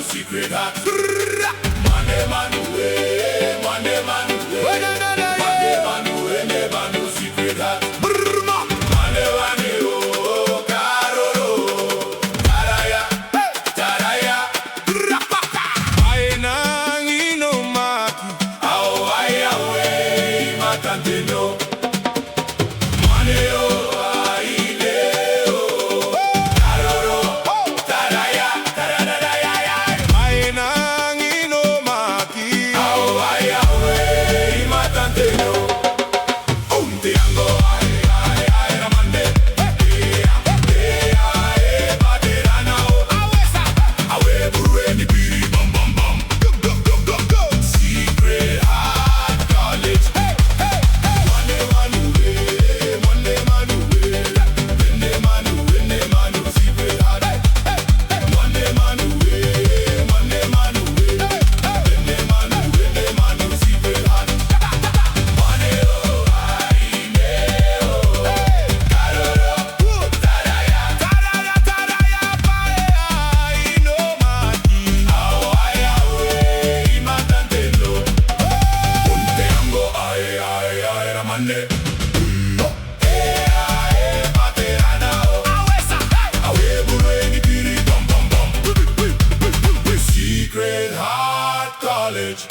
Secret heart. Mane manue, mane manue. Mane manue, never no secret heart. Mane mane oh, karoro. Taraya, taraya. Aina ino maki. Ao ai awe matanteno. Mane oh, aine oh. Karoro, taraya, tararaya. Aina ino maki. Ao ai awe matanteno. Untiango ai ai ai ramande. Awe burwe ni biri bam bam bam. Secret heart college. Mane manue, mane manue. Mane manue, mane manue. Secret heart. Mane manue, mane manue. Mane manue, mane manue. Secret heart. Mane oh aine oh. Karoro, taraya, taraya, taraya. Pae aino maki. Ao ai awe matanteno. Unteango ai ai ai ramane. Secret heart college.